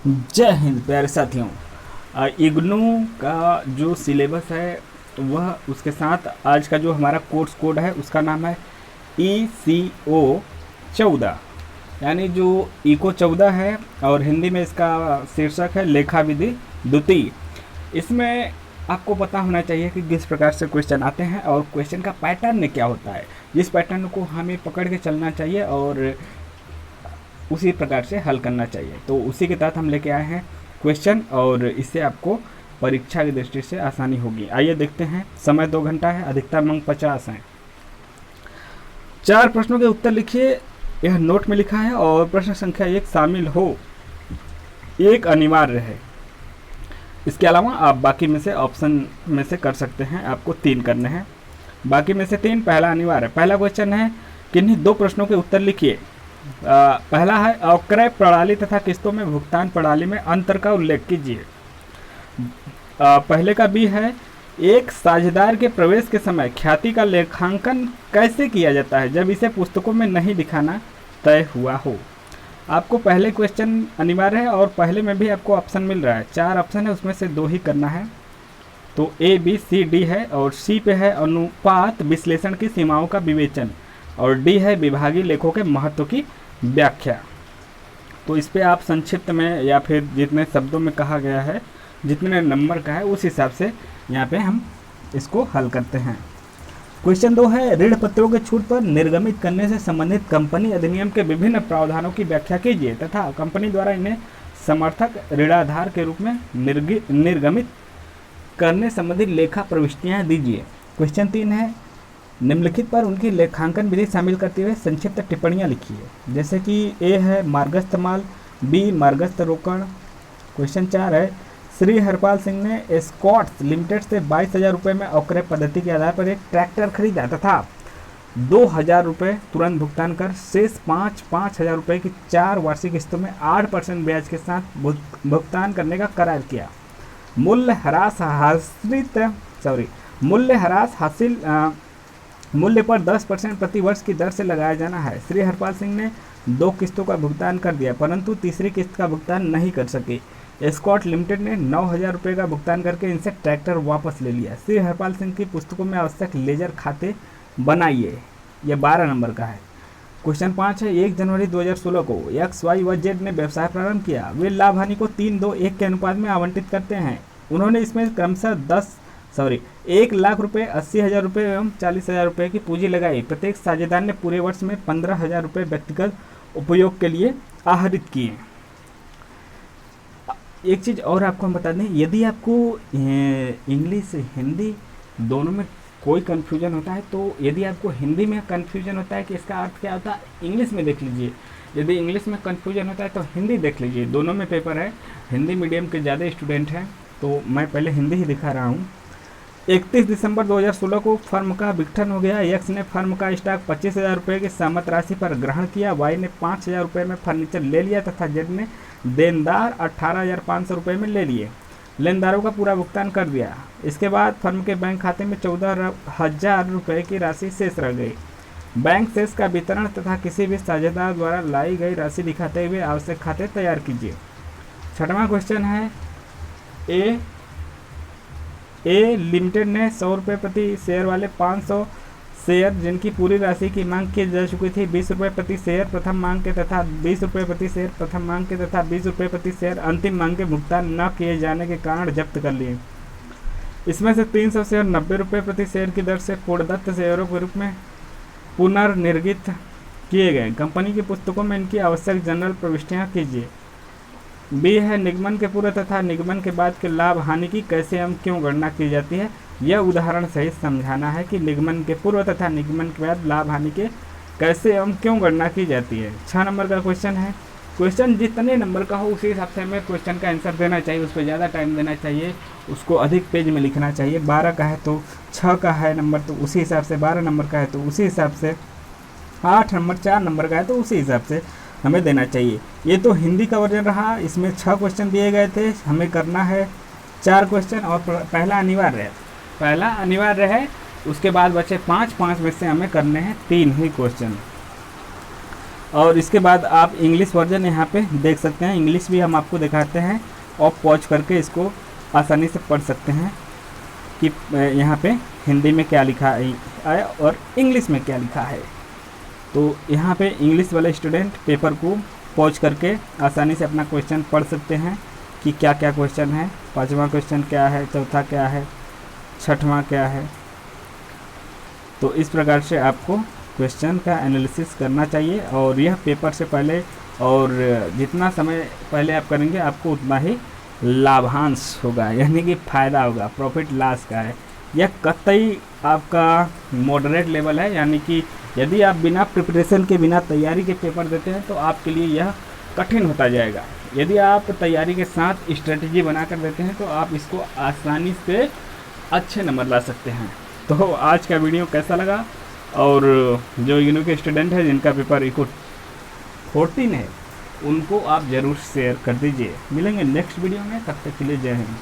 जय हिंद प्यारे साथियों। इग्नू का जो सिलेबस है वह उसके साथ आज का जो हमारा कोर्स कोड है उसका नाम है ECO 14, यानी जो इको 14 है और हिंदी में इसका शीर्षक है लेखा विधि द्वितीय। इसमें आपको पता होना चाहिए कि किस प्रकार से क्वेश्चन आते हैं और क्वेश्चन का पैटर्न क्या होता है, जिस पैटर्न को हमें पकड़ के चलना चाहिए और उसी प्रकार से हल करना चाहिए। तो उसी के तहत हम लेके आए हैं क्वेश्चन और इससे आपको परीक्षा की दृष्टि से आसानी होगी। आइए देखते हैं। समय 2 घंटा है, अधिकतम अंक 50 हैं। 4 प्रश्नों के उत्तर लिखिए, यह नोट में लिखा है और प्रश्न संख्या 1 शामिल हो, 1 अनिवार्य है। इसके अलावा आप बाकी में से ऑप्शन में से कर सकते हैं, आपको 3 करने हैं, बाकी में से 3 पहला अनिवार्य है। पहला क्वेश्चन है किन्हीं 2 प्रश्नों के उत्तर लिखिए। पहला है अक्रय प्रणाली तथा किस्तों में भुगतान प्रणाली में अंतर का उल्लेख कीजिए। पहले का बी है एक साझेदार के प्रवेश के समय ख्याति का लेखांकन कैसे किया जाता है जब इसे पुस्तकों में नहीं दिखाना तय हुआ हो। आपको पहले क्वेश्चन अनिवार्य है और पहले में भी आपको ऑप्शन मिल रहा है, 4 ऑप्शन है उसमें से 2 ही करना है। तो ए बी सी डी है और सी पे है अनुपात विश्लेषण की सीमाओं का विवेचन और डी है विभागीय लेखों के महत्व की व्याख्या। तो इस पे आप संक्षिप्त में या फिर जितने शब्दों में कहा गया है, जितने नंबर का है उस हिसाब से यहाँ पे हम इसको हल करते हैं। क्वेश्चन 2 है ऋण पत्रों के छूट पर निर्गमित करने से संबंधित कंपनी अधिनियम के विभिन्न प्रावधानों की व्याख्या कीजिए तथा कंपनी द्वारा इन्हें समर्थक ऋणाधार के रूप में निर्गमित करने संबंधित लेखा प्रविष्टियाँ दीजिए। क्वेश्चन 3 है निम्नलिखित पर उनकी लेखांकन विधि शामिल करते हुए संक्षिप्त टिप्पणियाँ लिखिए, जैसे कि ए है मार्गस्थ माल, बी मार्गस्थ रोकड़। क्वेश्चन 4 है श्री हरपाल सिंह ने एस्कॉर्ट्स लिमिटेड से 22,000 रुपये में अक्रय पद्धति के आधार पर एक ट्रैक्टर खरीदा तथा 2,000 रुपये तुरंत भुगतान कर शेष 5,000 रुपये की 4 वार्षिक किस्तों में 8% ब्याज के साथ भुगतान करने का करार किया। मूल्य पर 10% प्रति वर्ष की दर से लगाया जाना है। श्री हरपाल सिंह ने 2 किस्तों का भुगतान कर दिया परंतु तीसरी किस्त का भुगतान नहीं कर सके। एस्कॉर्ट लिमिटेड ने 9,000 रुपये का भुगतान करके इनसे ट्रैक्टर वापस ले लिया। श्री हरपाल सिंह की पुस्तकों में आवश्यक लेजर खाते बनाइए। यह 12 नंबर का है। क्वेश्चन 5 है 1 जनवरी 2016 को एक्स वाई व जेड ने व्यवसाय प्रारंभ किया। वे लाभ हानि को 3-2-1 के अनुपात में आवंटित करते हैं। उन्होंने इसमें क्रमशः 1 लाख रुपये, 80,000 रुपये एवं 40,000 रुपये की पूंजी लगाई। प्रत्येक साझेदार ने पूरे वर्ष में 15,000 रुपये व्यक्तिगत उपयोग के लिए आहरित किए। एक चीज़ और आपको हम बता दें, यदि आपको इंग्लिश हिंदी दोनों में कोई कन्फ्यूजन होता है तो यदि आपको हिंदी में कन्फ्यूजन होता है कि इसका अर्थ क्या होता है, इंग्लिश में देख लीजिए। यदि इंग्लिश में कन्फ्यूजन होता है तो हिंदी देख लीजिए। दोनों में पेपर है, हिंदी मीडियम के ज़्यादा स्टूडेंट हैं तो मैं पहले हिंदी ही दिखा रहा हूँ। 31 दिसंबर 2016 को फर्म का विघटन हो गया। एक्स ने फर्म का स्टॉक 25,000 रुपये की सहमत राशि पर ग्रहण किया। वाई ने 5,000 रुपये में फर्नीचर ले लिया तथा जेड ने देनदार 18,500 रुपये में ले लिए। लेनदारों का पूरा भुगतान कर दिया। इसके बाद फर्म के बैंक खाते में 14,000 रुपये की राशि शेष रह गई। बैंक शेष का वितरण तथा किसी भी साझेदार द्वारा लाई गई राशि दिखाते हुए आवश्यक खाते तैयार कीजिए। 6वां क्वेश्चन है ए लिमिटेड ने 100 रुपये प्रति शेयर वाले 500 शेयर जिनकी पूरी राशि की मांग की जा चुकी थी 20 रुपये प्रति शेयर प्रथम मांग के तथा 20 रुपये प्रति शेयर प्रथम मांग के तथा 20 रुपये प्रति शेयर अंतिम मांग के भुगतान न किए जाने के कारण जब्त कर लिए। इसमें से 300 शेयर 90 रुपये प्रति शेयर की दर से पूर्णदत्त शेयरों के रूप में पुनर्निर्गित किए गए। कंपनी की पुस्तकों में इनकी आवश्यक जनरल प्रविष्टियाँ कीजिए। बी है निगमन के पूर्व तथा निगमन के बाद के लाभ हानि की कैसे एवं क्यों गणना की जाती है। यह उदाहरण सहित समझाना है कि निगमन के पूर्व तथा निगमन के बाद लाभ हानि के कैसे एवं क्यों गणना की जाती है। 6 नंबर का क्वेश्चन है। क्वेश्चन जितने नंबर का हो उसी हिसाब से हमें क्वेश्चन का आंसर देना चाहिए, उस पर ज़्यादा टाइम देना चाहिए, उसको अधिक पेज में लिखना चाहिए। 12 का है तो 6 का है नंबर तो उसी हिसाब से, 12 नंबर का है तो उसी हिसाब से, 8 नंबर 4 नंबर का है तो उसी हिसाब से हमें देना चाहिए। ये तो हिंदी का वर्जन रहा, इसमें 6 क्वेश्चन दिए गए थे, हमें करना है 4 क्वेश्चन और पहला अनिवार्य है। उसके बाद बचे 5 में से हमें करने हैं 3 ही क्वेश्चन। और इसके बाद आप इंग्लिश वर्जन यहाँ पे देख सकते हैं, इंग्लिश भी हम आपको दिखाते हैं और पॉज करके इसको आसानी से पढ़ सकते हैं कि यहाँ पे हिंदी में क्या लिखा है और इंग्लिश में क्या लिखा है। तो यहाँ पे इंग्लिश वाले स्टूडेंट पेपर को पॉज करके आसानी से अपना क्वेश्चन पढ़ सकते हैं कि क्या क्या क्वेश्चन है, 5वां क्वेश्चन क्या है, चौथा क्या है, 6वां क्या है। तो इस प्रकार से आपको क्वेश्चन का एनालिसिस करना चाहिए और यह पेपर से पहले और जितना समय पहले आप करेंगे आपको उतना ही लाभांश होगा, यानी कि फ़ायदा होगा, प्रॉफिट लॉस का है। यह कतई आपका मॉडरेट लेवल है, यानी कि यदि आप बिना प्रिपरेशन के, बिना तैयारी के पेपर देते हैं तो आपके लिए यह कठिन होता जाएगा। यदि आप तैयारी के साथ स्ट्रेटजी बनाकर देते हैं तो आप इसको आसानी से अच्छे नंबर ला सकते हैं। तो आज का वीडियो कैसा लगा, और जो इग्नू के स्टूडेंट हैं जिनका पेपर इको 14 है उनको आप ज़रूर शेयर कर दीजिए। मिलेंगे नेक्स्ट वीडियो में, तब तक के लिए जय हिंद।